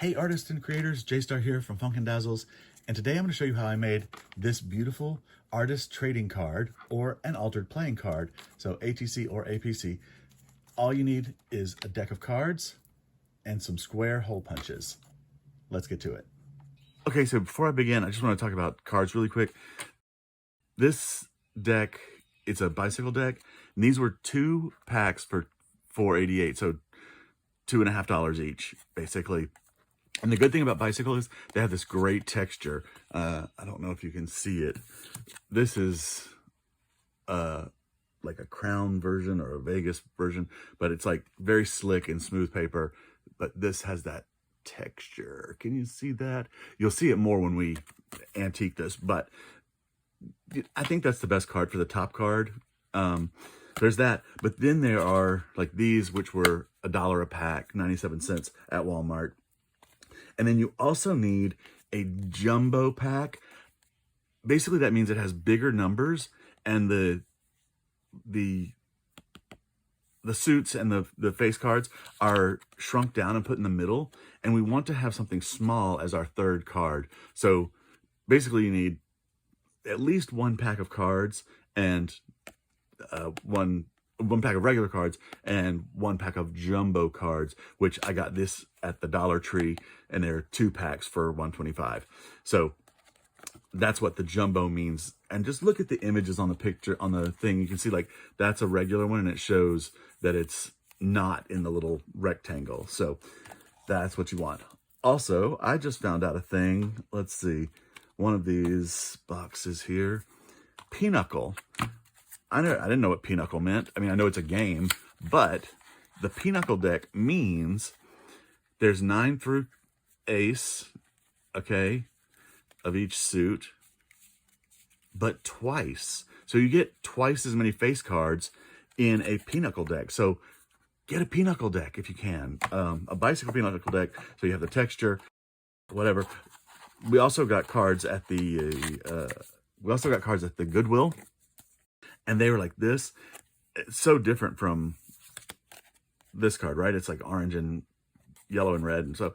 Hey artists and creators, jstar here from Funkin' Dazzles, and today I'm going to show you how I made this beautiful artist trading card or an altered playing card, so ATC or APC. All you need is a deck of cards and some square hole punches. Let's get to it. Okay, so before I begin, I just want to talk about cards really quick. This deck, it's a bicycle deck, and these were 2 packs for $4.88, so $2.50 each, basically. And the good thing about bicycle is they have this great texture. I don't know if you can see it. This is like a Crown version or a Vegas version, but it's like very slick and smooth paper. But this has that texture. Can you see that? You'll see it more when we antique this, but I think that's the best card for the top card. There's that, but then there are like these, which were $1 a pack, 97 cents at Walmart. And then you also need a jumbo pack. Basically, that means it has bigger numbers, and the suits and the face cards are shrunk down and put in the middle. And we want to have something small as our third card. So basically, you need at least 1 pack of cards and one pack of regular cards and 1 pack of jumbo cards, which I got this at the Dollar Tree, and there are 2 packs for $1.25. So that's what the jumbo means. And just look at the images on the picture, on the thing. You can see like that's a regular one, and it shows that it's not in the little rectangle. So that's what you want. Also, I just found out a thing. Let's see. One of these boxes here, Pinochle. I didn't know what Pinochle meant. I mean, I know it's a game, but the Pinochle deck means there's 9 through ace, okay, of each suit, but twice. So you get twice as many face cards in a Pinochle deck. So get a Pinochle deck if you can. A bicycle Pinochle deck, so you have the texture, whatever. We also got cards at the Goodwill. And they were like this. It's so different from this card, right? It's like orange and yellow and red. And so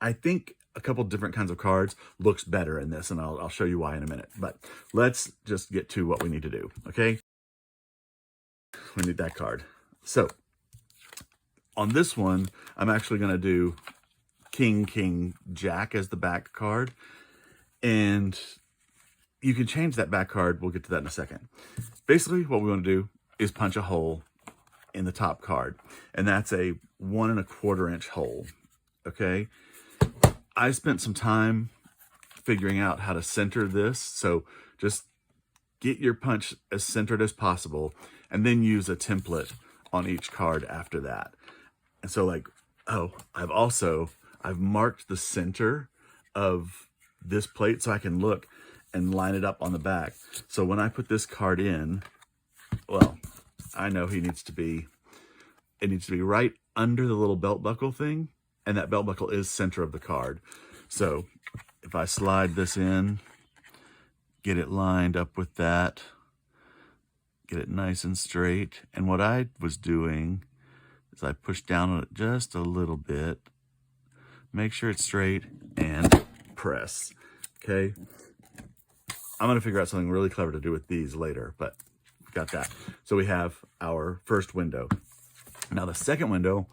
I think a couple different kinds of cards looks better in this, and I'll show you why in a minute. But let's just get to what we need to do, okay? We need that card. So on this one, I'm actually going to do King, King, Jack as the back card. And you can change that back card. We'll get to that in a second. Basically, what we want to do is punch a hole in the top card. And that's a 1 1/4 inch hole. Okay. I spent some time figuring out how to center this. So just get your punch as centered as possible, and then use a template on each card after that. And so like, I've marked the center of this plate so I can look and line it up on the back. So when I put this card in, well, I know it needs to be right under the little belt buckle thing, and that belt buckle is center of the card. So if I slide this in, get it lined up with that, get it nice and straight. And what I was doing is I pushed down on it just a little bit, make sure it's straight, and press, okay? I'm going to figure out something really clever to do with these later, but we got that. So we have our first window. Now the second window,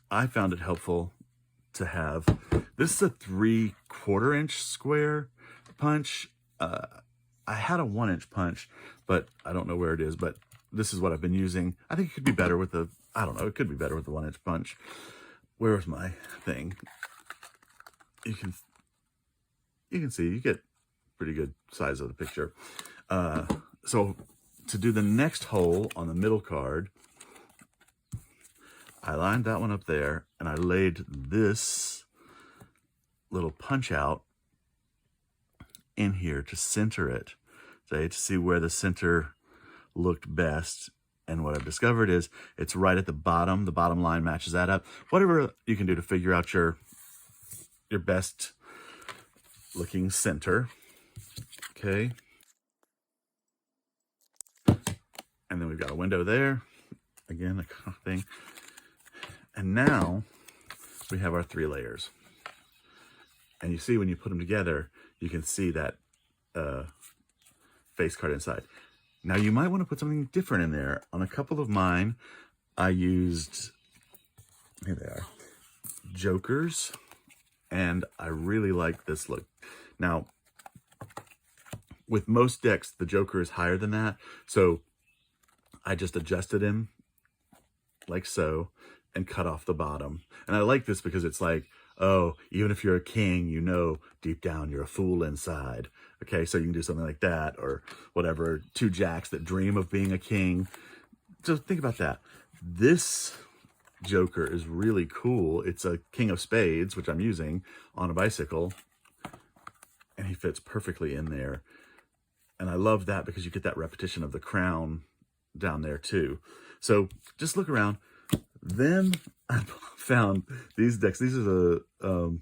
I found it helpful to have, this is a 3/4 inch square punch. I had a 1 inch punch, but I don't know where it is, but this is what I've been using. I think it could be better with the, I don't know, it could be better with the 1 inch punch. Where's my thing? You can see, you get pretty good size of the picture. So to do the next hole on the middle card, I lined that one up there, and I laid this little punch out in here to center it. So I had to see where the center looked best. And what I've discovered is it's right at the bottom. The bottom line matches that up. Whatever you can do to figure out your best looking center. Okay. And then we've got a window there. Again, the kind of thing. And now we have our 3 layers. And you see when you put them together, you can see that face card inside. Now you might want to put something different in there. On a couple of mine, I used, here they are, jokers, and I really like this look. Now, with most decks, the joker is higher than that, so I just adjusted him like so and cut off the bottom. And I like this because it's like, oh, even if you're a king, you know deep down you're a fool inside. Okay, so you can do something like that, or whatever, 2 jacks that dream of being a king. So think about that. This joker is really cool. It's a king of spades, which I'm using on a bicycle, and he fits perfectly in there. And I love that because you get that repetition of the crown down there too. So just look around. Then I found these decks. These are the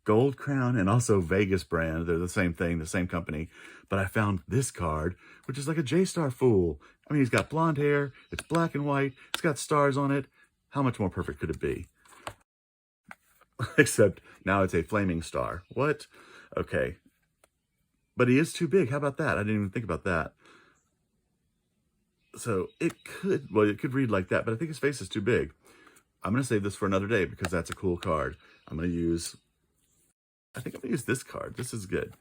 Gold Crown and also Vegas brand. They're the same thing, the same company. But I found this card, which is like a jstar fool. I mean, he's got blonde hair. It's black and white. It's got stars on it. How much more perfect could it be? Except now it's a flaming star. What? Okay. But he is too big. How about that? I didn't even think about that. So it could read like that, but I think his face is too big. I'm going to save this for another day because that's a cool card. I think I'm going to use this card. This is good.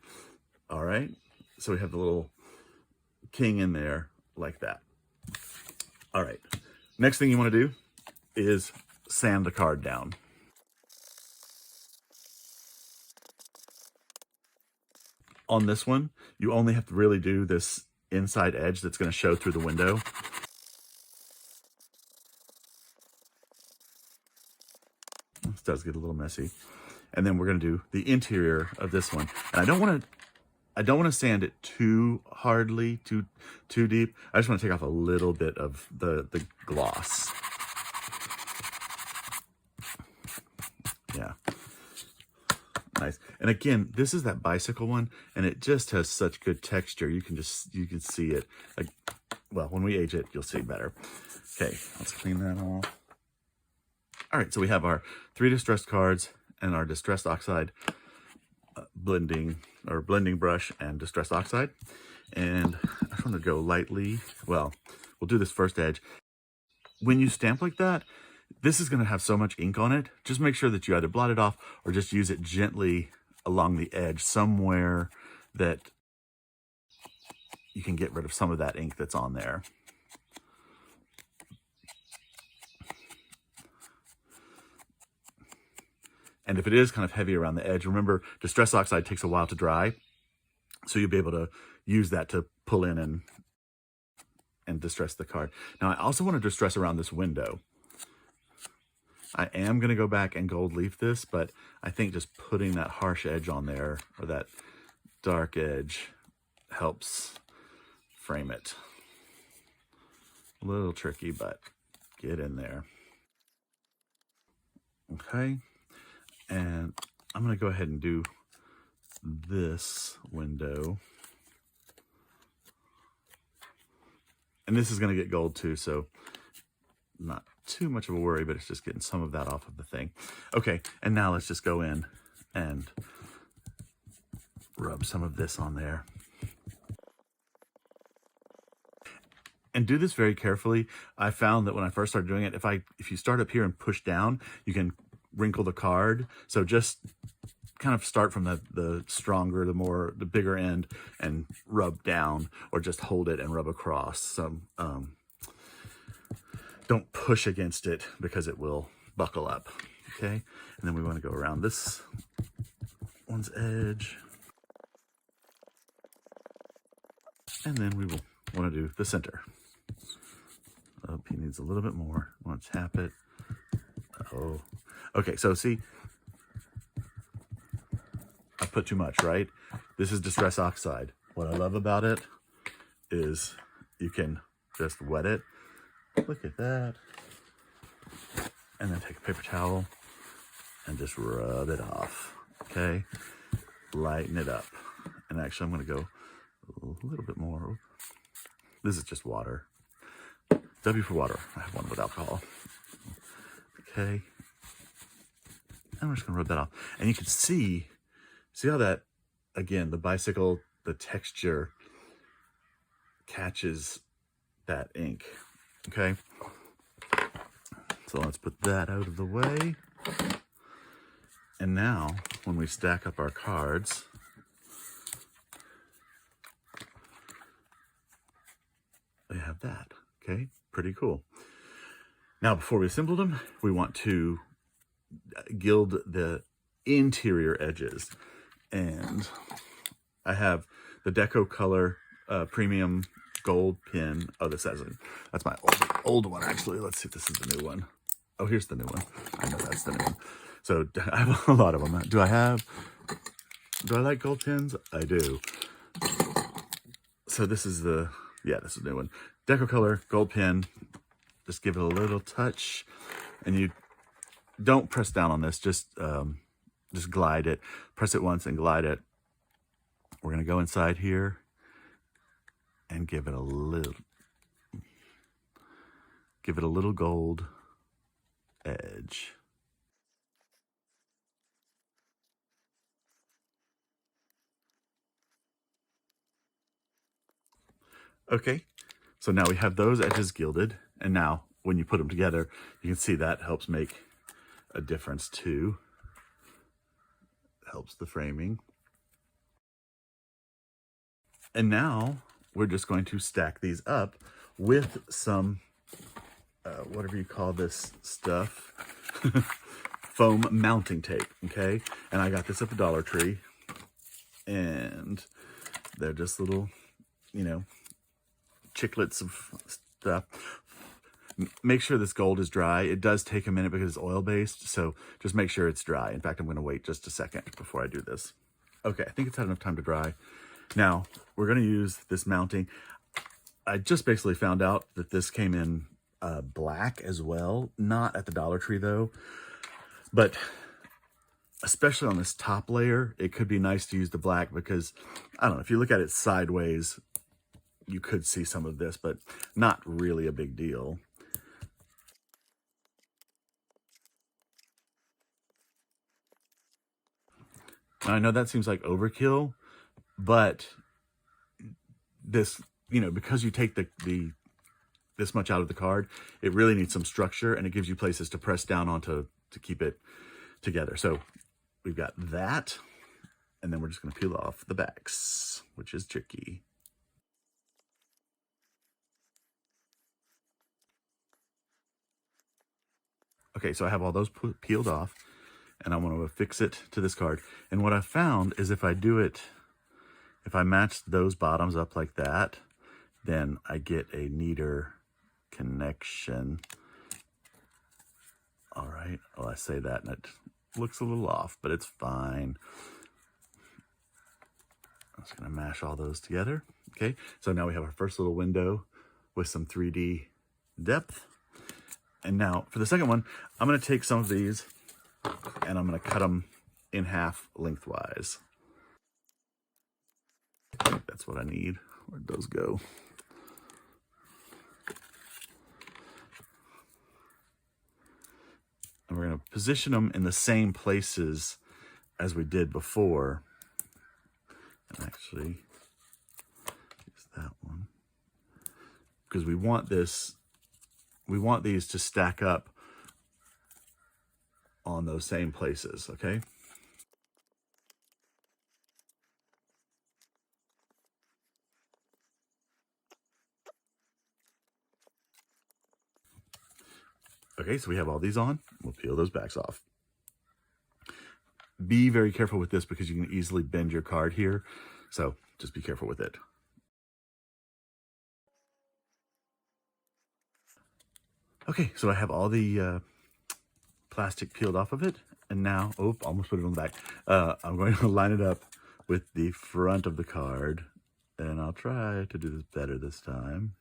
All right. So we have the little king in there like that. All right. Next thing you want to do is sand the card down. On this one, you only have to really do this inside edge that's going to show through the window. This does get a little messy. And then we're going to do the interior of this one. And I don't want to sand it too hardly, too deep. I just want to take off a little bit of the gloss. Yeah. Nice. And again, this is that bicycle one, and it just has such good texture. You can see it. Like, well, when we age it, you'll see better. Okay, let's clean that off. All right, so we have our 3 distressed cards and our distressed oxide blending brush and distressed oxide. And I just want to go lightly. Well, we'll do this first edge. When you stamp like that, this is going to have so much ink on it. Just make sure that you either blot it off or just use it gently along the edge somewhere that you can get rid of some of that ink that's on there. And if it is kind of heavy around the edge, remember, distress oxide takes a while to dry. So you'll be able to use that to pull in and distress the card. Now, I also want to distress around this window. I am going to go back and gold leaf this, but I think just putting that harsh edge on there, or that dark edge, helps frame it. A little tricky, but get in there. Okay. And I'm going to go ahead and do this window. And this is going to get gold too, so not too much of a worry, but it's just getting some of that off of the thing. Okay, and now let's just go in and rub some of this on there. And do this very carefully. I found that when I first started doing it, if you start up here and push down, you can wrinkle the card. So just kind of start from the stronger, the bigger end and rub down, or just hold it and rub across. So don't push against it because it will buckle up. Okay, and then we want to go around this one's edge, and then we will want to do the center. Oh, he needs a little bit more. I want to tap it. Oh, okay. So see, I put too much, right? This is distress oxide. What I love about it is you can just wet it. Look at that. And then take a paper towel and just rub it off. Okay? Lighten it up. And actually, I'm going to go a little bit more. This is just water. W for water. I have one with alcohol. Okay. And we're just gonna rub that off. And you can see how that, again, the bicycle, the texture catches that ink, okay? So let's put that out of the way. And now, when we stack up our cards, they have that, okay? Pretty cool. Now, before we assembled them, we want to gild the interior edges. And I have the Deco Color Premium Gold Pin. Oh, that's my old one, actually. Let's see if this is the new one. Oh, here's the new one. I know that's the new one. So I have a lot of them. Do I like gold pins? I do. So this is the new one. Deco Color Gold Pin. Just give it a little touch. And you don't press down on this. Just glide it. Press it once and glide it. We're going to go inside here and give it a little gold edge. Okay, so now we have those edges gilded, and now when you put them together, you can see that helps make a difference too. Helps the framing. And now we're just going to stack these up with some, whatever you call this stuff, foam mounting tape, okay? And I got this at the Dollar Tree, and they're just little, chiclets of stuff. Make sure this gold is dry. It does take a minute because it's oil-based, so just make sure it's dry. In fact, I'm going to wait just a second before I do this. Okay, I think it's had enough time to dry. Now, we're going to use this mounting. I just basically found out that this came in black as well. Not at the Dollar Tree, though. But especially on this top layer, it could be nice to use the black because, I don't know, if you look at it sideways, you could see some of this, but not really a big deal. I know that seems like overkill, but this, because you take this much out of the card, it really needs some structure, and it gives you places to press down onto to keep it together. So we've got that, and then we're just going to peel off the backs, which is tricky. Okay, so I have all those peeled off, and I want to affix it to this card. And what I found is if I match those bottoms up like that, then I get a neater connection. All right, well, I say that and it looks a little off, but it's fine. I'm just gonna mash all those together. Okay, so now we have our first little window with some 3D depth. And now for the second one, I'm gonna take some of these and I'm gonna cut them in half lengthwise. I think that's what I need. Where'd those go? And we're gonna position them in the same places as we did before. And actually, use that one. Because we want these to stack up on those same places, okay? Okay, so we have all these on. We'll peel those backs off. Be very careful with this because you can easily bend your card here. So just be careful with it. Okay, so I have all the plastic peeled off of it. And now, oh, almost put it on the back. I'm going to line it up with the front of the card. And I'll try to do this better this time.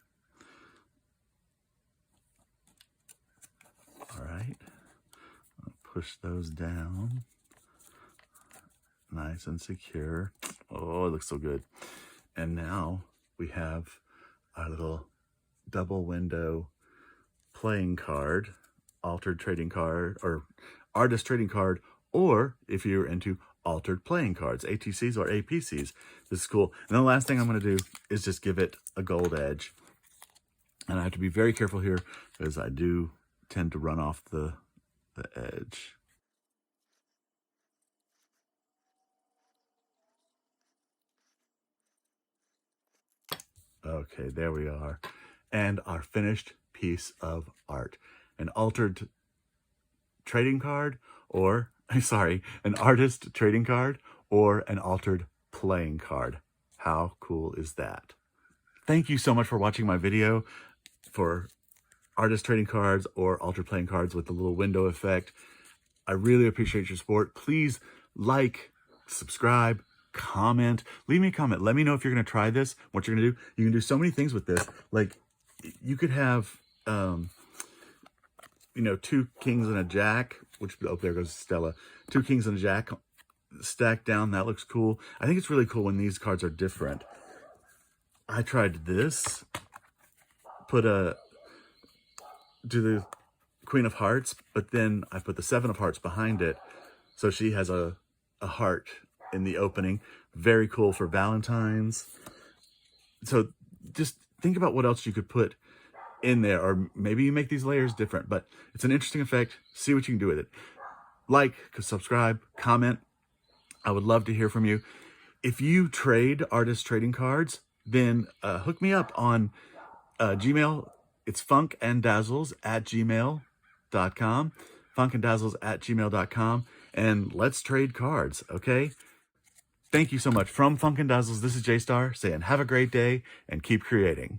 All right, I'll push those down. Nice and secure. Oh, it looks so good. And now we have our little double window playing card, altered trading card, or artist trading card, or if you're into altered playing cards, ATCs or APCs. This is cool. And the last thing I'm going to do is just give it a gold edge. And I have to be very careful here because I do tend to run off the edge. Okay, there we are. And our finished piece of art. An altered trading card or, sorry, an artist trading card or an altered playing card. How cool is that? Thank you so much for watching my video for artist trading cards or altered playing cards with the little window effect. I really appreciate your support. Please like, subscribe, comment, leave me a comment. Let me know if you're going to try this, what you're going to do. You can do so many things with this. Like you could have, you know, 2 kings and a jack, which, oh, there goes Stella. 2 kings and a jack stacked down. That looks cool. I think it's really cool when these cards are different. I tried this, do the Queen of Hearts, but then I put the 7 of Hearts behind it. So she has a heart in the opening. Very cool for Valentine's. So just think about what else you could put in there, or maybe you make these layers different, but it's an interesting effect. See what you can do with it. Like, subscribe, comment. I would love to hear from you. If you trade artist trading cards, then hook me up on Gmail. It's funkanddazzles@gmail.com. funkanddazzles@gmail.com. And let's trade cards, okay? Thank you so much. From Funk and Dazzles, this is jstar saying have a great day and keep creating.